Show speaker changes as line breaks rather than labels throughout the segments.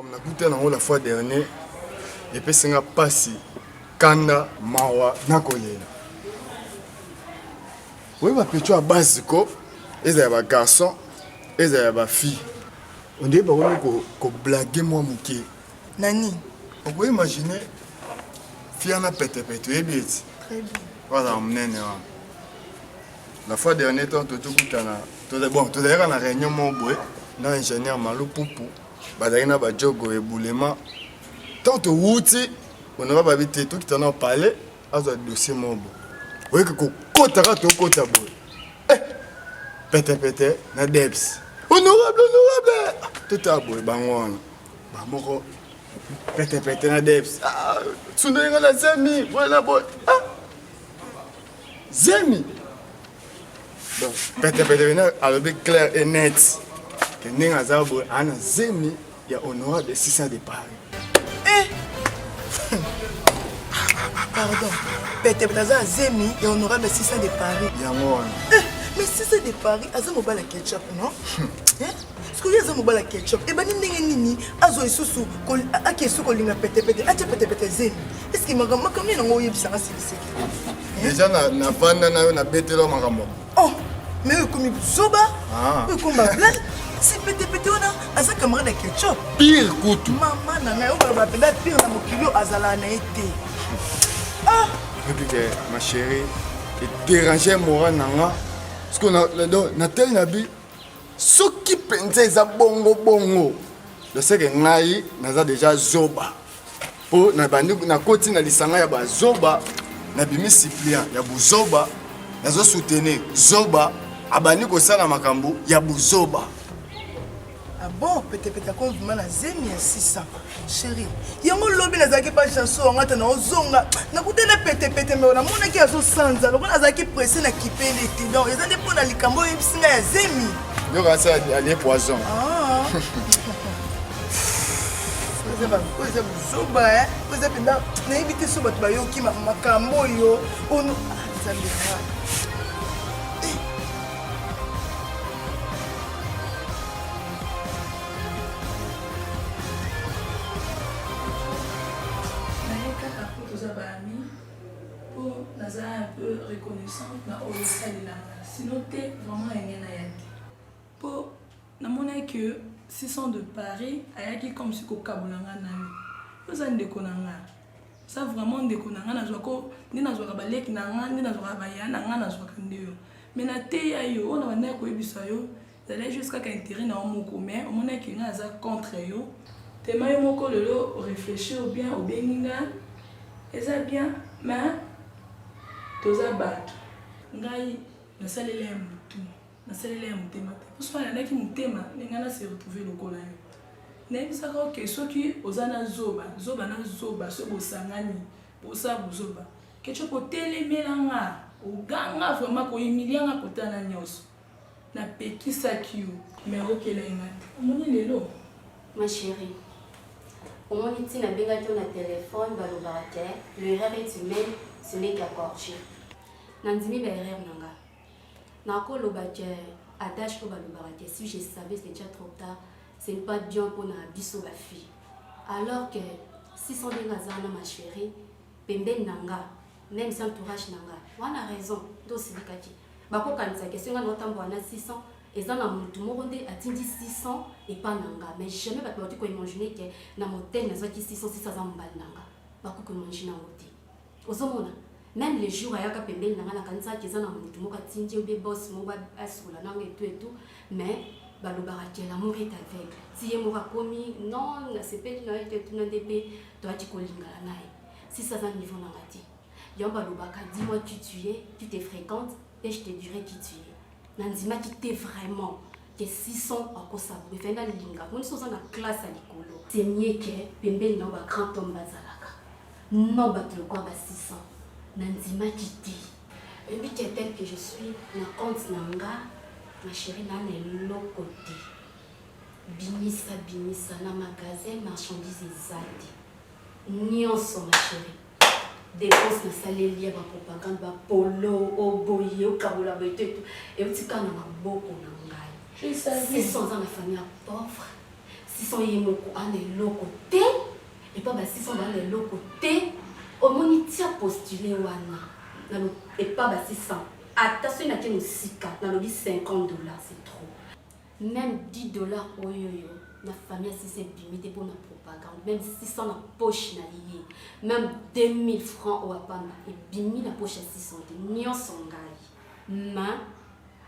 Comme on a goûté la fois dernière, et puis c'est un passé, kanda, mawa, nakolela. Oui, ma petite à base, ils ont des garçons, ils ont des filles. On dit qu'on blague moi mouké.
Nani?
On peut imaginer, fille en a pété, très bien. Voilà, on est la fois dernière, tu as tout bon, tu as la réunion, mon boy, dans l'ingénieur Malou Poupou, Badayna Badjogo et Boulema. Tant que Wouti, on n'a pas habité tout qui t'en a parlé, à ce dossier, mon boy. Oui, que Kotara, tu côté boy. Pété, na Debs. Honorable. Tout à boy, Bangwan. Bamoko. Pété, na Debs. Ah, tu n'as rien à Zemi, voilà, boy. Ah, Zemi. Donc, pété, alors clair et net. Que n'est pas un boy, Anna Zemi, il y a honorable de 600 de Paris.
Pardon. Pété, Zemi, il y a honorable de 600 de Paris. Mais si c'est de Paris, il y a un mobile ketchup, non? Est-ce qu'il y a un mobile ketchup? Et bien, il y a un sous est-ce qu'il m'a dit que ça
déjà, na bande na bête là,
oh, mais comme Zoba, comme Black, c'est pété, on a un camarade de ketchup.
Pire coup.
Maman, on va appeler pire dans mon kilo Azala na été. Ah!
Ma chérie, et déranger moi nanga. Parce qu'on a tel nabi, ce qui pense à bongo. Je sais que ngai naza déjà zoba. Pour na bandi na koti na lisanga ya ba zoba, na bimi Cyprien ya bu zoba, nazo soutenir zoba, abani ko sala makambo ya bu zoba.
Ah bon, peut-être qu'on vous a zemi à 600. Chérie, il y a un lobby qui pas chanson, on a un zonga. On a goûté la pété, mais on a mon qui a son sans. Alors on a qui pressé na kiper les tidons. Ils ont des points dans les cambo et puis à zemi.
Yo ka ça aller poison.
Ah. Vous avez zoba, hein? Vous avez là, na éviter soba tu bayo qui makambo yo. On ça le
pour un peu reconnaissante na sinon t'es vraiment rien à pour na que 600 de Paris ayaki comme si ko kabulanga nani vous en déconnanga ça vraiment déconnanga na zoko ni na zoka baleki na ngandi na zoka bayana ngana zoka ndio mais na te ya yo on va na ko ebisa yo d'aller jusqu'à qu'intérêt na moko mais on a qui na za contre yo te mayo moko lelo réfléchir ou bien au beninga et ça bien mais toza bato ngai nasalele ya mutu nasalele ya mutema te poso nalandaki mutema ndenge na se retrouver lokola yo nayebisaka oke soki oza na zoba so bosangani bosa bozoba kecho kotelemelanga oganga vraiment koyimilianga kotana nyonso napekisaki yo mais okelenga te omoni lelo
ma chérie on dit na benga ton téléphone balobate l'erreur est humaine ce n'est qu'accorché nandimi ba erreur nanga nako lobate adage ko balobate si je savais c'est déjà trop tard c'est pas bien pour na biso ba fille alors que si son benga zana ma chérie pembe nanga même sans entourage nanga on a raison do silikati bako kanisa question ngana otambo na 600 et ça na mutu moko nde atindi 600 et pas nanga mais jamais pas tu ko imaginer que na motel na zaki 600 za mbala nanga bako ko imaginer ngote ozomona même les jours ayaka pembeni nanga na kanisa ke za na mutu moko atindi obe boss mo ba asula nanga et tout mais balobara ke l'amour est aveugle si ye moko komi non na sepeli na été tout na DP to ati ko lingala nae si ça za niveau nanga ti yo balobaka dis-moi qui tu es tu te fréquentes et je te dirai qui tu es Nandima qui t'es vraiment que 600 en Kosovo. Mais fait dans l'inga. On est sur la classe à l'école. C'est mieux que Pembe non ba grand homme bazalaka. Non ba le quoi ba 600. Nandima qui dit. Et puis tel que je suis, na compte nanga, ma chérie na l'autre côté. Binisa na magasin marchandises ezali. Nyonso ma chérie. Dépense na saleli ya ba propagande ba polo oboye o kabola ba tout et utika na maboko na ngai. 600 ans na famille pauvre, 600 yemoko ane lokote et pas 600 ane lokote au moni tia postulé wana et pas 600 attention na kino sika na lobi $50 c'est trop même $10 oyoyo na famille si c'est limité pour la propagande même 600 na poche na lié même 2000 francs au apana et bimi na poche à 600 nyon songai mais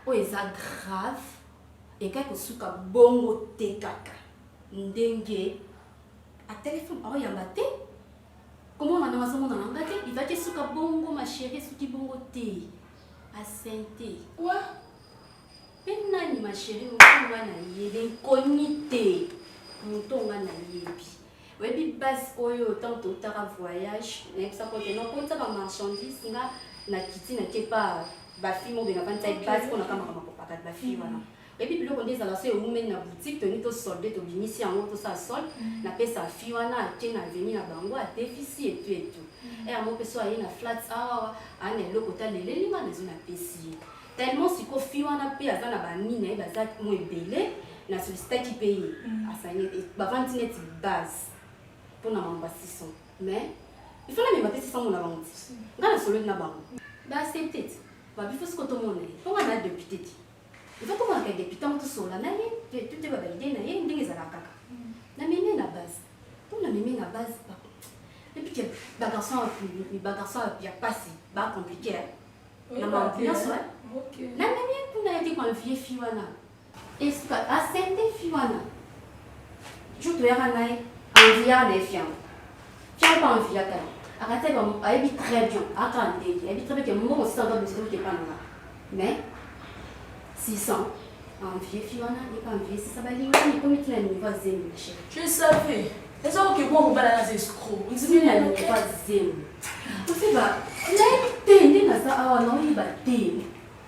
o eza grave et quelque suka bongo te kaka ndenge a téléphone oh yamba te comment on a dans mon langage il va te suka bongo ma chérie suki bongo te a santé
ouais
penani ma chérie mutonga na yebe konite mutonga na yebi webi base oyo tant totara voyage na ça côté non konta ba marchandise nga na kiti na kepa ba fille mo benga vanta base ko na kama kama kopaka ba fille wana webi biloko ndeza so women na boutique toni to solde to binisi yango to sa sol na pesa fille wana ate na veni na bango a déficit et tout et à mon peso ayi na flat ane lokota leleli ma na pesi tellement si ko fille wana pe azana ba mine ba za mo ebele na sollicita qui paye asanye ba vente net base pour na mamba 600 mais il faut la même pas 600 mon avant ngana solo na bango ba c'est peut-être ba bifo ce que tout monde pour na député il faut comment que député on tout sola na ye tout va valider na ye ndenge za la kaka na mimi na base pour na mimi na base et puis que ba garçon a passé ba compliqué na ma bien ça OK na mimi pour na été quand vieux fille wana est-ce que à cette fille wana je dois aller envier les filles tiens pas envier quand arrêtez bon elle très bien attendez elle très bien que moi aussi ça doit me dire que pas là mais 600 envier fille wana et pas envier ça va aller ni comme tu l'as niveau zéro ma chérie
je savais c'est ça que moi on va la escroc
on dit la niveau zéro on fait ba l'était na ça ah non il va té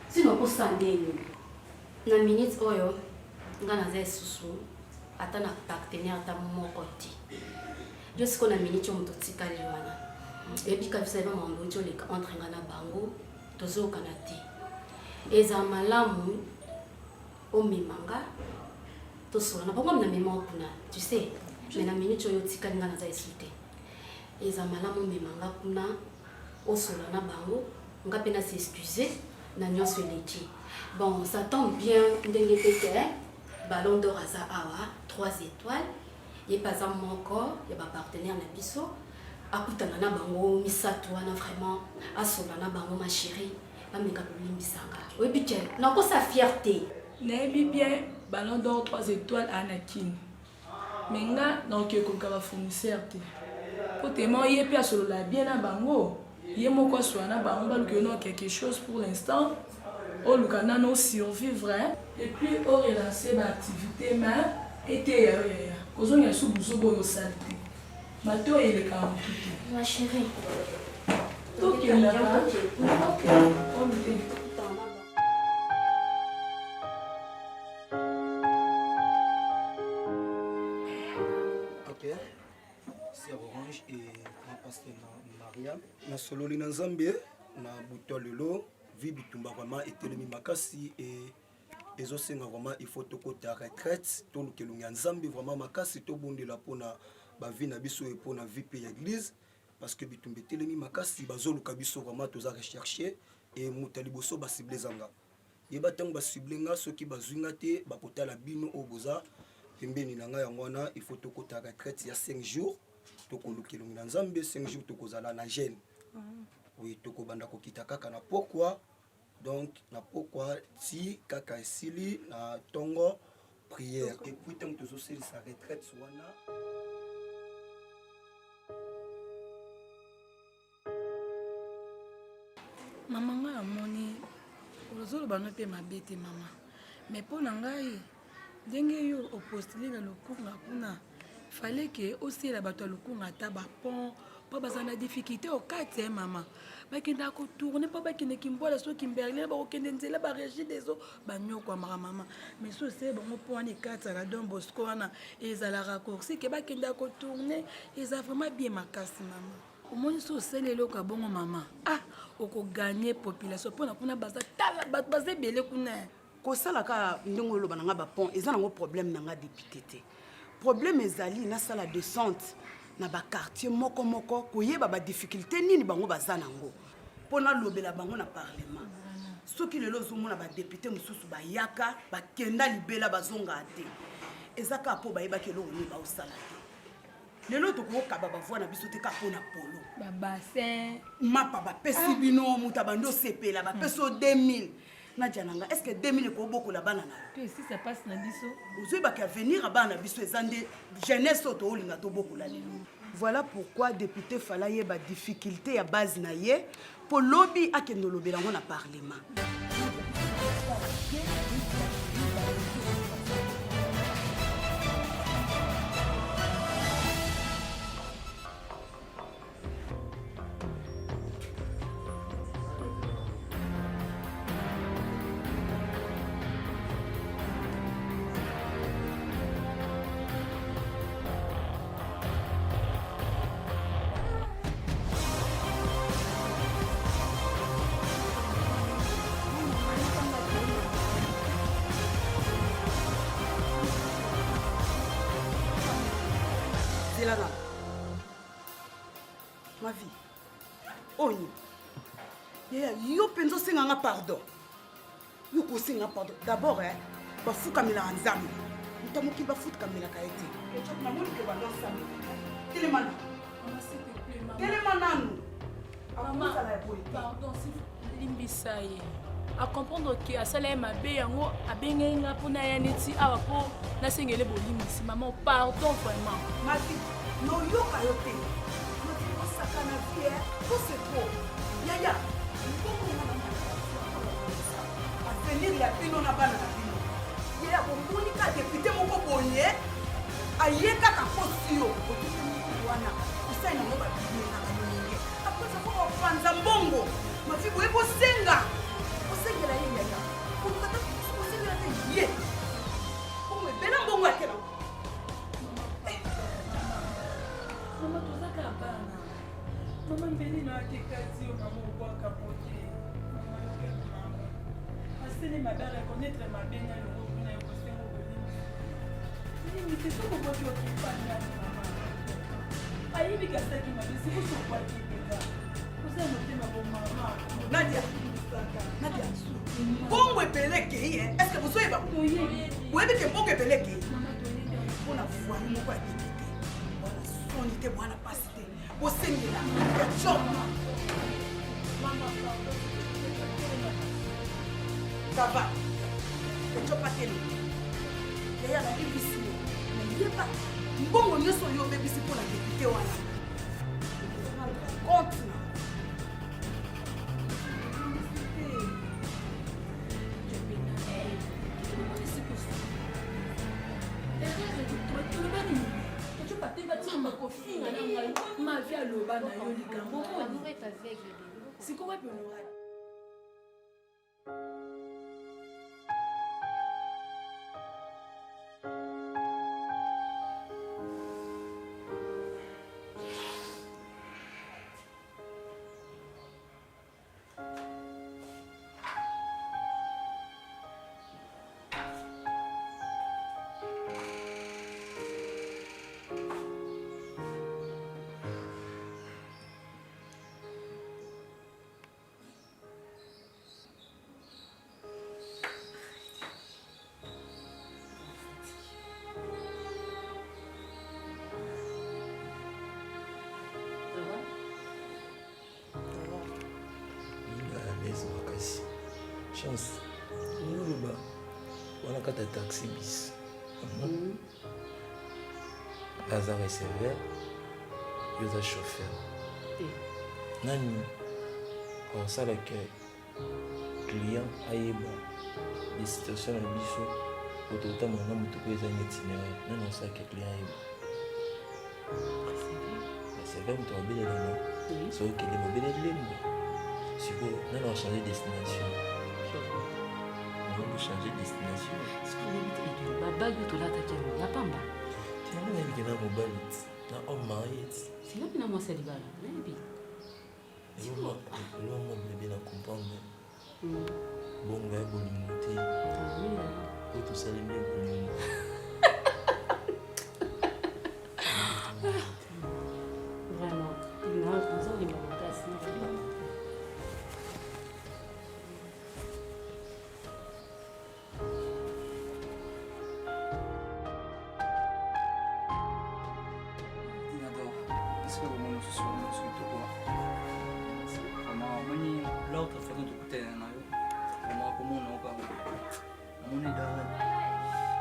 sinon pour ça na minute oyo ngana za susu ata na partenaire ta moko ti juste qu'on a minute on totika liwana et puis quand ça va m'embrouiller les entre ngana bango tozo kanati eza malamu o mimanga to sola na bongo na mémoire kuna tu sais mais na minute oyo tika ngana za insulter eza malamu mimanga kuna o sola na bango ngape na s'excuser na nyonso eleki bon ça tombe bien ndenge pete ballon d'or aza awa 3 étoiles et pas en mon corps il y a ba partenaire na biso akutana na bango misato wana vraiment asola na bango ma chérie bameka kolimbisanga oui bitel nako sa fierté
nayebi bien ballon d'or 3 étoiles anakin menga donc ekoka ba fournisseur te po tellement ye pe asolola bien na bango ye moko asola na bango baluki no quelque chose pour l'instant au Lukana non survivre et puis au relancer l'activité mais était aux on sous bozo salté mato et le camp
ma chérie
donc il a
ok c'est Orange et ma pasteur Maria na sololi na Zambie na butolelo vie bitumba vraiment etelemi makasi et ezosenga vraiment il faut tokota retraite tolukelunga Nzambe vraiment makasi tobondela pona ba vie na biso et pona vie pe ya église parce que bitumba etelemi makasi bazoluka biso vraiment toza rechercher et mutali boso ba cible zanga yeba tango ba cible nga soki bazwinga te ba potala bino oboza pembeni na nga yango wana il faut tokota retraite ya 5 jours tokolukelunga Nzambe 5 jours tokozala na jeune. Oui, toko banda ko kita kaka na pourquoi donc na pourquoi si kaka esili na tongo prière et puis tant que tout sa retraite soana
maman nga amoni ozolo bano pe mabete mama mais pour ngai ndenge yo opostule na lokunga kuna fallait que aussi la bato lokunga ta ba pont pas besoin de difficulté au quartier maman ba kenda ko tourner pas ba kende kimbola so kimberlin ba okende nzela ba régie des eaux ba nyoko maman mais so c'est bon point ni quartier la Don Bosco na ezala raccourci que ba kenda ko tourner eza vraiment bien makasi maman au moins so c'est le loka bongo maman ah oko gagner population pona kuna baza tala baza belé kuna
ko sala ka ndengolo bananga ba pont eza nango problème nanga député
problème ezali na sala descente na ba quartier moko moko koyeba ba difficulté nini bango baza nango pona lobela bango na parlement soki lelo zomona ba député mususu ba yaka ba kenda libela bazonga ate ezaka po bayeba ke lelo ni ba osala te lelo to ko kaba ba voix na biso te ka pona polo
ba bassin
mapa ba pesi bino muta bando sepela ba peso 2000 na jananga est-ce que 2000 ko boko la bana na
puis si ça passe na biso
ozoy ba ka venir a bana biso ezande jeunesse to olinga to boko la lelo. Voilà pourquoi député fala yeba difficulté ya base na ye pour lobby akendo lobela ngona parlement. Ma vie. Oni. Yo penzo singanga pardon. Yo ko singa pardon. D'abord ba fuka mila nzambe. Mutamuki ba fuka mila kaete. Et tu na moni ke ba ndo sami. Telemana.
Maman s'il te plaît maman.
Telemana nous.
Maman, pardon, si limbisa ye. À comprendre que à cela ma bé yango abengenga pona ya neti awa po na sengele bolimbisi maman pardon vraiment.
Ma vie. No yo kayote. Sakana vie, tout c'est trop. Yaya, à venir il y a pino na bana na pino. Yaya bon ka député moko boye, ayeka ka postio, wana. Usa ina ngoba biye na kaninge. Après ça faut panza mbongo. Ma fille boye bosenga. Bosengela ye yaya. Pour kata bosengela te ye. Comme bela mbongo akela.
Maman tozaka bana. Maman mbeli na kekati o maman obwaka pote. Maman. Asene mabere reconnaître ma bena le revenu ya kosengo bolimi. Ni c'est tout pour que tu parles maman. Ayibi kasaki ma bisi ko so kwa kipela. Kosa motema bo maman.
Nadia. Nadia. Bongo epeleke ye. Est-ce que vous soyez pas?
Oui.
Vous avez que bongo epeleke.
Maman toyé.
On a foi ni moko akipite. Voilà sonité bwana pasite. Bosengela. Ya choma.
Maman pardon.
Ça va. Je pas télé. Yaya la bibisi. Mais yeba. Mbongo nyoso yo bebisi pour la député wana. Compte.
Ma vie à l'oba na yo likambo. C'est quoi pour nous?
Chance. On a qu'à taxi bis. Lazare est sévère. Il y a chauffeur. Nani, on sait que client a eu des situations à biso. Au total, mon homme tout peut être itinéraire. Non, on sait que client a eu. C'est vrai, on a bien les c'est ok, les mobiles de l'île. Si vous, on a changé de destination. On va changer de destination.
Ce qu'on évite, il y a bague tout là, t'as qu'il y a pas mal.
Tu as vu qu'il y a un mobile, un homme marié.
C'est là que nous sommes célibataires.
Le monde est bien à comprendre. Bon, on va monter. Pour tout ça, les miens,
est-ce que vous m'en souciez ce que tu vois? Maman, l'autre façon de écouter un ayo. Maman, comment on a encore? Maman est derrière.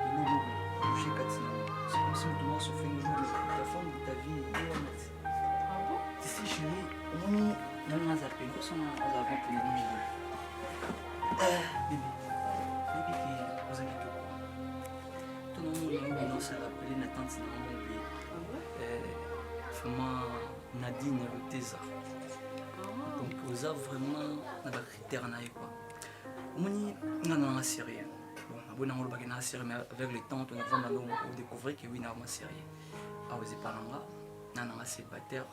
De nous, bouger Katina. C'est comme si tout le monde se fait une journée. Ta femme, ta vie,
Ah bon?
tu sais, chérie, on a zappé. Nous sommes avant pour nous. Bébé, vous avez tout. Tout le monde a rappelé la tante vraiment Nadine Luteza. Donc, vous avez vraiment des critères. On a une série. Bon, on a une série, mais avec le temps, on a découvert que oui, on a une série. Ah, vous êtes pas là, on a un célibataire.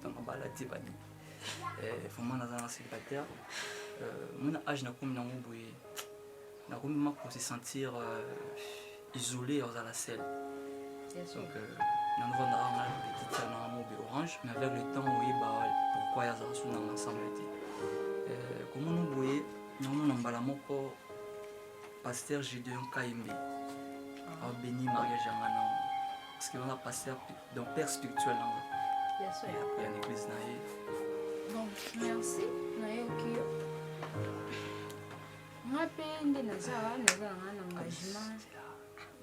On a un baladi. Vraiment, on a un célibataire. Mon âge n'a pas pour se sentir isolé dans la selle. Donc, nous avons un petit orange, mais avec le temps, oui, pourquoi il y a un ensemble. Comme nous voyons, nous avons un pasteur Gédéon Kaimbe, à béni Maria Jamana, parce qu'on a pasteur dans père spirituel.
Bien sûr.
Et après, il y a une église.
Bon, merci. Moi, je suis un engagement.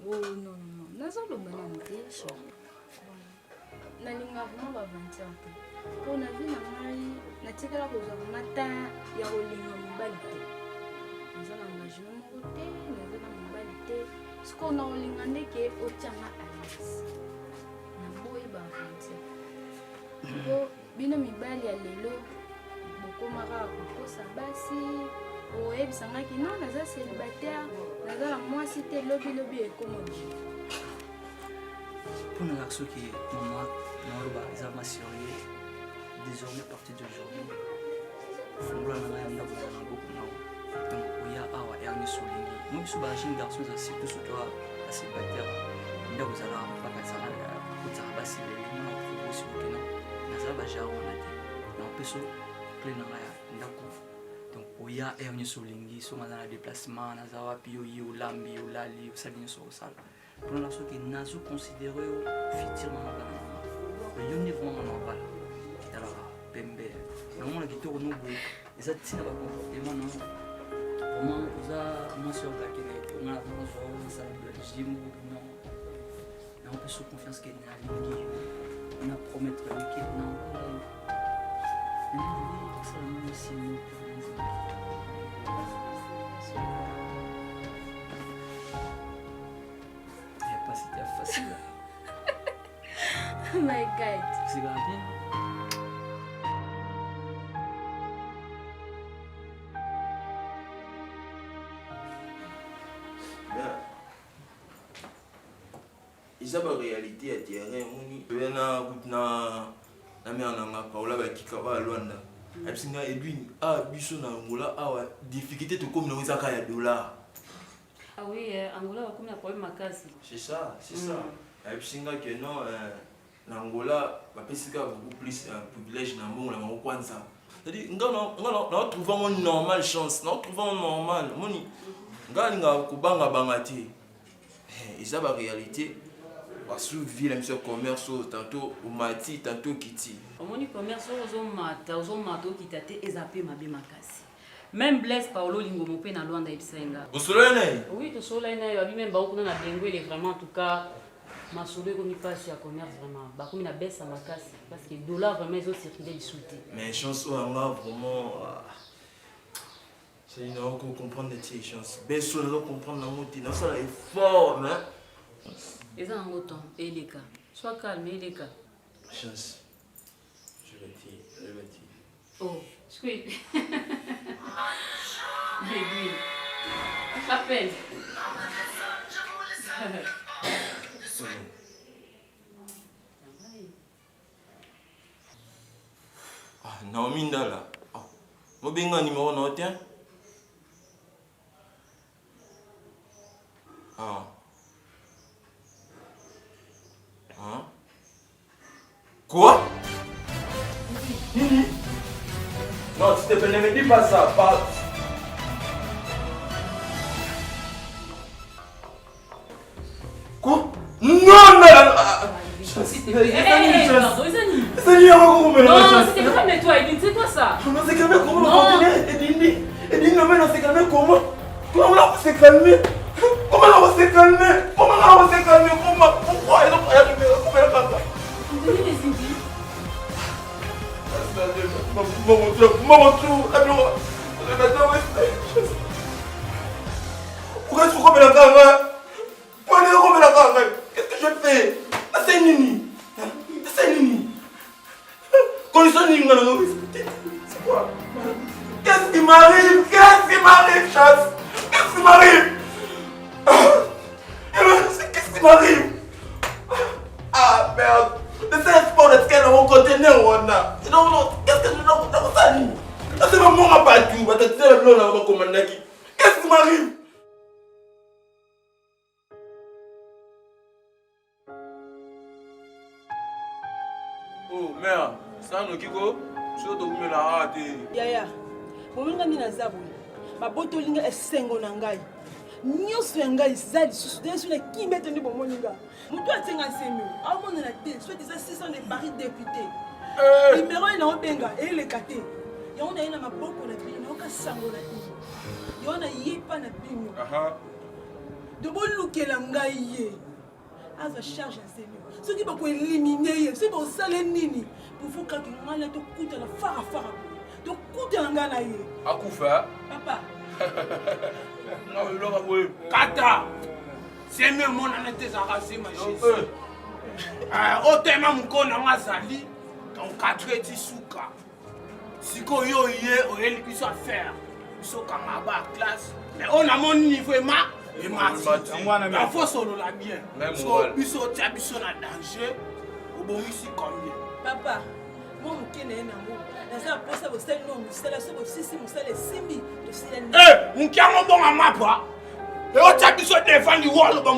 Oh non, non, non. Je suis un engagement. Nalinga vraiment bavantir te pona vie na ngai natikala kozwa mata ya kolinga mobali te naza na engagement moko te naza na mobali te siko na kolinga ndeke otianga alise naboyi bavantir po bino mibali ya lelo bokomaka kokosa basi oyebisangaki non naza célibataire naza na mwasi te lobilobi ekomobi
pour nous ceux qui maman ils ont assuré désormais à partir d'aujourd'hui fungula na ngai ndako za ngoko na donc oya awa ya ni solingi moi so ba jeune garçon za surtout surtout à célibataire ndako za la pa ka tsala ya kutsa basi le na ko si ko na na za ba jaro na te na peso plein na ya ndako donc oya ya ni solingi so ma na déplacement na za wa pio yi ulambi ulali usali so sala pour nous ceux qui n'ont considéré futur maman mais on est vraiment normal alors bembe non on a quitté au nouveau et ça tient pas comportement non vraiment ça moi sur la qui on a vraiment ça le gym non on peut se confiance qu'il y a ligne on a promettre le week-end non ça nous aussi nous c'était facile.
Oh my God.
C'est grave bien.
Isa ba réalité ya terrain moni bena kutna na me ananga paola ba kika ba Luanda. Absinga Edwin biso na ngola awa difficulté to comme na zaka ya dollar.
Ah oui, Angola va comme un problème à casse.
C'est ça, c'est ça. Et puis singa que non Angola va pesika beaucoup plus un privilège na mon la mon kwanza. C'est-à-dire on trouvons une normale chance, on trouvons normal. Moni ngalinga kubanga bangati. Et ça la réalité. Parce que ville monsieur commerce tantôt au mati tantôt kiti.
Moni commerce aux mato qui tate ezapé mabe makasi. Même Blaise Paolo Lingomo pe na Luanda Ipsenga.
Au soleil?
Oui, au soleil na yo même ba ko na bengo il est vraiment en tout cas ma soudé comme il passe à commerce vraiment. Ba comme na baisse à makasi parce que dollar vraiment ils ont circulé insulté.
Mais chance on a vraiment c'est une heure qu'on comprendre les chances. Baisse on comprendre la montée. Non ça est fort mais
ils ont un autant et les cas. Sois calme et les cas.
Chance. Je vais dire.
Oh, squid. Baby. À peine.
Naomi Ndala. Mobenga numéro noté. Quoi? Non, s'il te plaît, ne me dis pas ça. Quoi? Non, non,
s'il te plaît. Pardon, Isani.
C'est lui, on va
Non, c'était calme-toi, Edine, c'est quoi ça?
On s'est calmé comment? Edine, non, mais on s'est calmé comment? Comment on s'est calmé? Comment on s'est calmé? Comment on s'est calmé? Pourquoi ils ont pas arrivé? Comment elle a fait ça?
Vous avez des idées?
Pourquoi tu remets la carrière? Pourquoi tu remets la carrière? Qu'est-ce que je fais? C'est Nini. C'est Nini. Condition Nini, c'est quoi? Qu'est-ce qui m'arrive? Qu'est-ce qui m'arrive, chasse? Qu'est-ce qui m'arrive? Qu'est-ce qui m'arrive? Ah merde! C'est un sport de scan dans mon conteneur, on a. Non, qu'est-ce que je dois faire ça? C'est pas moi, ma battu. Qu'est-ce qui m'arrive?
Oh merde, ça nous qui go? Surtout que la hâte.
Yaya, bolinga nini naza boye babotolinga esengo na ngai nyonso ya ngai eza lisusu desu na kimbe ete nde bomoninga moto atenga nsemi aomonana te soit eza 600 de paris député nimero ye naobenga eyeleka te yango naye na maboko na bino nayoka sango na bino yango nayepa na bino de bolukela ngai ye azwa charge ya nsemi soki bakoelimine ye soki bakosala nini pour kaki ngai na tokutana farafara tokutana ngai na ye
akufa
papa
Kata, c'est mieux mon année zarasé ma chérie. Otema mukona ngazali, donc 4 tisuka. Siko yo yé, oyeli biso faire. Biso kangaba classe. Mais on a mon niveau ma et mati. La faut solo la bien. So biso tia biso na danger. Obomisi combien?
Papa, moi mukene na mo. Naza posa bo sel no musala so bo sisi musala simbi to sila.
Mukiango bonga mapa. Et on t'a besoin de défendre le wall, on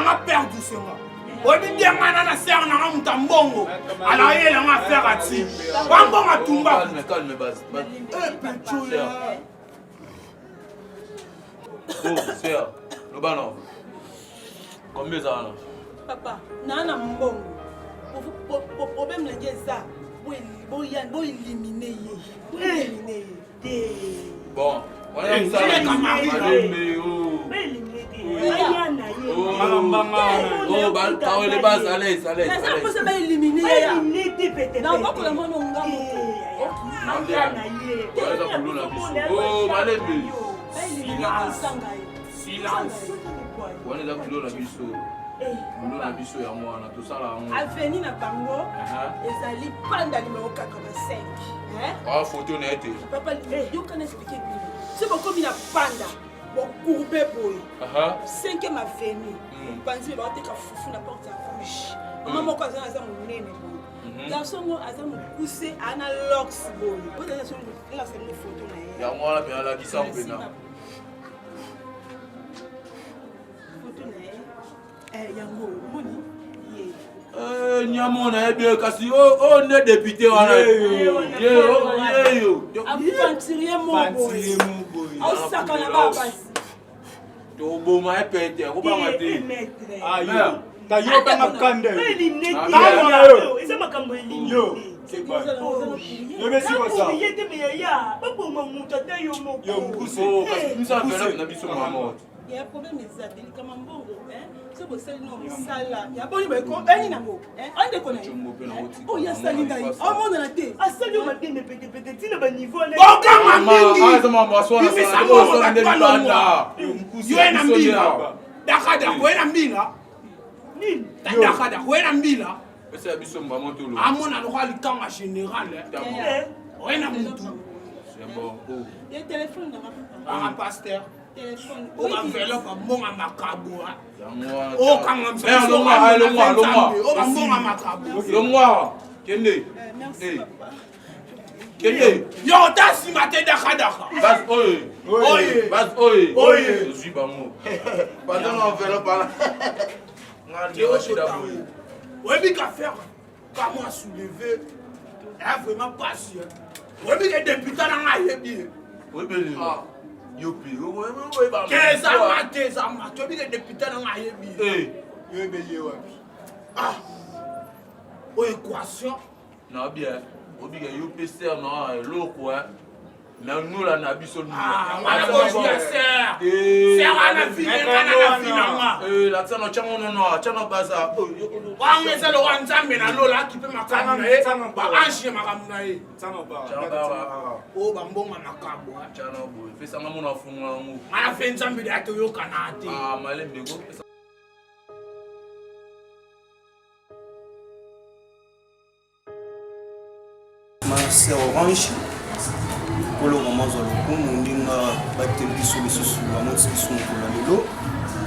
a perdu ce moment. On dit bien, on a serre, on a un tambongo. Alors, il y a une affaire à tirer. On a tout bas.
Calme, base. Oh, c'est le ballon. Combien ça?
Papa, nana mbongo. Pour problème les gars, bo éliminer.
Bon. On a ça. Les bases, allez.
Avenue na bango ezali panda numéro 85.
Ah, photo nette.
Papa, yo can expliquer bien. C'est beaucoup mis la panda. Bon courbé boy. 5e avenue. Panzi ba teka fufu na porte rouge. Maman ko aza monene boy. Garçon mo aza mo pousser ana lox boy. Vous avez sur la scène de photo na.
Ya moi bien la qui s'en pena.
Photo na. Yango moni.
Nyamona bien kasi on est député wana.
Aventurier mon boy. Au sakana ba basi.
To boma epete ko ba mate.
Ayo. Tayo ta makande.
Eza makambo elini.
Yo. C'est quoi? Yo mesi ko ça.
Yete me ya. Babo mamuta ta yo moko.
Yo mukuse.
Oh, kasi misa fela na biso mama.
Il y a un problème exactement comme un bon c'est pour ça non sala il y a bon il ko eni na mo on de connaît oh ya sali ngai oh mon na te
asali ma te me pete tina ba niveau na
Okanga mingi.
Mama swala sana ko so ndeni banda.
Yo na mbila. Dakada ko na mbila.
nini?
Dakada ko na mbila.
Ese biso mbamo tolo.
Amona lo ali kanga général. Ouais na mutu.
C'est bon. Oh.
le téléphone na papa
Ah pasteur.
téléphone
O ka velo ka monga makabu.
Moi.
O kanga msa.
Le moi.
O ka monga makabu.
Le moi. Kende.
merci papa
Kende.
Yo ta si mate dakada.
Bas oye.
Oye.
Bas oye.
Oye.
Je suis pas moi. Pendant on fait le parler.
Ngandi o shida. Ouais bi ka faire. Comment soulever. Là vraiment pas sûr. Ouais bi que député na ngaye bi.
Oui bien.
Ah.
Yopi. Oui ba.
Keza mate za mate bi que député na ngaye bi.
Eh.
Yo belé wapi.
Ah, aux équations.
Non, bien. Au bien, il y a PCR, non, l'eau, quoi. Mais nous, là, on a vu sur nous.
Ah, on a besoin de serre. Serre à la vie,
la tana, tiens, non, tiens, non, pas ça.
On est le roi Nzambe, na lola qui peut m'accompagner. Ange m'accompagner. Oh, bambon m'accompagner.
Tiens, non, fais ça, mon enfant, mon.
On a fait Nzambe de Atoyo Kanate.
Ah, malin, bégo.
Ma sœur Orange. Polo maman zolokumu ndinga bateliso lisusu bamonisi biso mokolo lelo.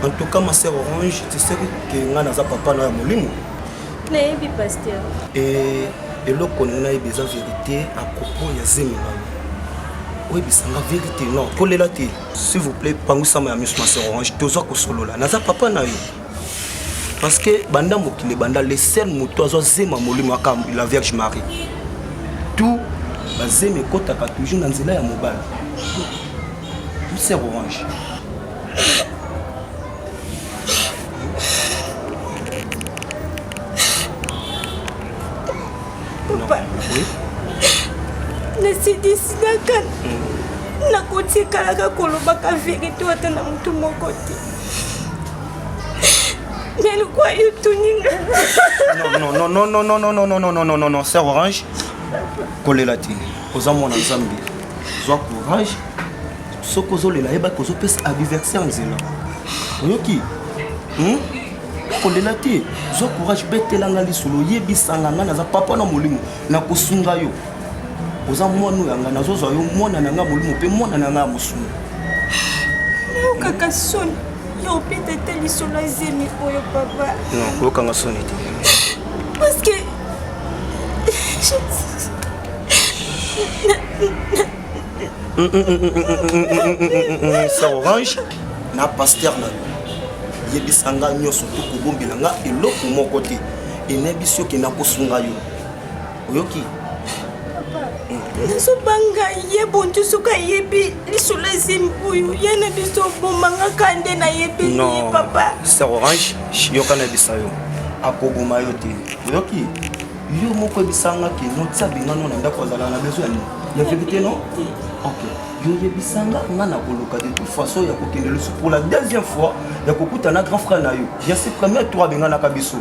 En tout cas ma sœur Orange, tu sais que nga naza papa na ya molimo.
Nayebi pasteur.
Et eloko nayebi eza vérité à propos ya zemi bana. Oui, bisanga vérité non. Kolela te. S'il vous plaît, pangusama ya miso ma sœur Orange, toza kosolola. Naza papa na yo. Parce que banda mokile banda le seul moto azo zema molimo aka la Vierge Marie. Tout bazeme kotaka toujours na nzela ya mobali. C'est Orange.
Papa, nasidisinaka nakotikalaka kolobaka verité ata na mutu moko te. Mais quoi you tuninga?
Non, c'est Orange. Kolela te. Oza mwana Nzambe. Zwa courage. Soko ozolela yeba kozopesa anniversaire nzela. Oyoki? Kolela te. Zwa courage betelanga lisolo yebisanga nga naza papa na molimo na kosunga yo. Oza mwana yanga nazozwa yo mwana na nga molimo pe mwana na nga mosunga.
Kaka soni. Yo peut-être lisolo zemi oyo papa.
Non, kokanga soni te.
Parce que
c'est Orange na pasteur na yebisanga nyoso to kobombela nga eloko moko te enebiso ke na kosunga yo oyoki
nasobanga ye bontu soka yebi lisolo ezemi oyo ye na biso bombanga kande na yebi ye papa.
C'est Orange yoka na bisa yo akoboma yo te oyoki yo moko ebisanga ke notia bingano na ndako azala na besoin ya vérité non? Ok. Yo yebisanga nga na koluka de toute façon ya kokende leso pour la deuxième fois ya kokuta na grand frère na yo. Ya se premier tour benga na kabiso.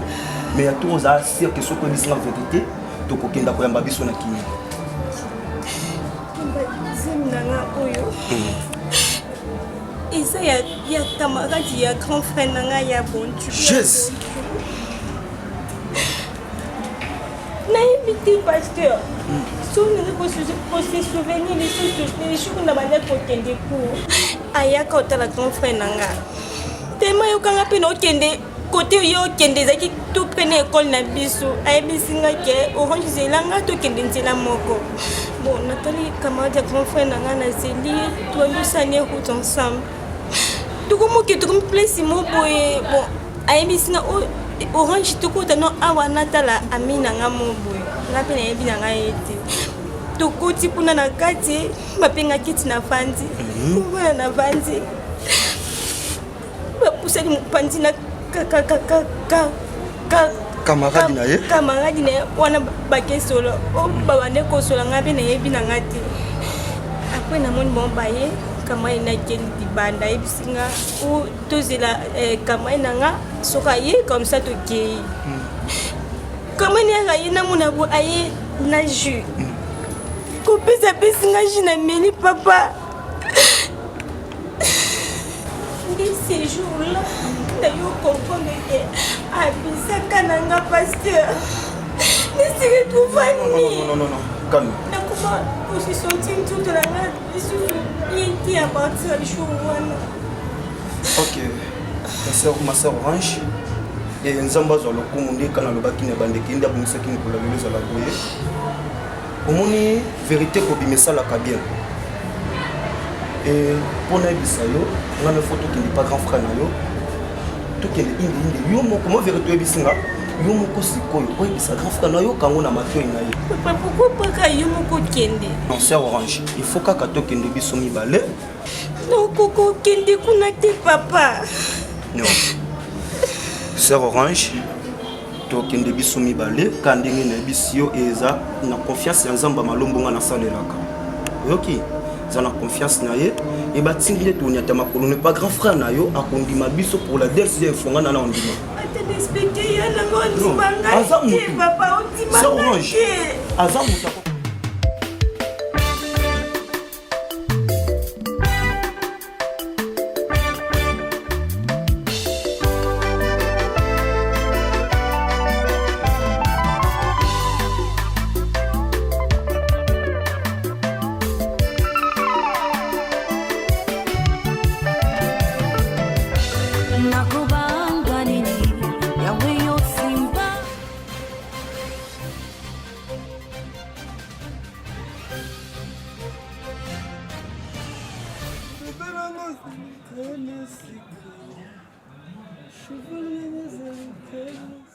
Mais ya tour za sûr que soko ebisanga vérité to kokenda ko yamba biso na kini.
Nanga oyo. Eza ya camarade ya grand frère nanga ya bontu.
Jésus.
Nayebi te pasteur. Pour se souvenir les jours na banda kokende cours ayaka otala grand frère nanga tellement yokanga mpe na okende kote yo okende ezalaki to mpe na ekole na biso ayebisinga ke Orange zelanga tokende nzela moko bon natali camarade ya grand frère nanga na zeli toyebisani route ensemble tokomoke tokomi place mo boye bon ayebisinga Orange tokota no awa natala ami nanga mo boye nga mpe nayebi nanga ye te tokoti kuna na kati bapenga kiti na fandi kuna na fandi bapusani mopandi na
camarade na ye
wana bakesolo babande kosola nga mpe nayebi nanga te apres namoni bon baye kamai nakeli libanda yebisinga tozela kamai nanga soki aye comme ça tokei kamai nanga ye namona bo aye na jus kopesa pesinga jus na meli papa nde ces jours-là nayo comprendre ke abisaka nanga pasteur nesiri tuvani
non calme
nakoma osisoti ntutu nanga lisusu yenti ya partir ya jour wana.
Ok ma sœur Orange et nzambe azwa lokumu nde kana lobaki na bandeki nde abomisaki mikolo lelo ezala boye omoni vérité kobima esalaka bien et mpo nayebisa yo nga me fo tokende pa grand frère na yo tokende inde yo moko mo vérité oyebisinga yo moko sikoyo oyebisa grand frère na yo kango na matoi na ye
papa pourquoi pas yo moko kende
non sœur Orange il faut kaka tokende biso mibale
non koko kende kuna te papa
non sœur Orange tokende biso mibale ka ndenge na yebi yo eza na confiance ya nzambe malombo nga nasalelaka oyoki eza na confiance na ye e batindi ete onyata makolo ne pas grand frère na yo akondima biso pour la deuxième fois nga na ondima aza moto
Je veux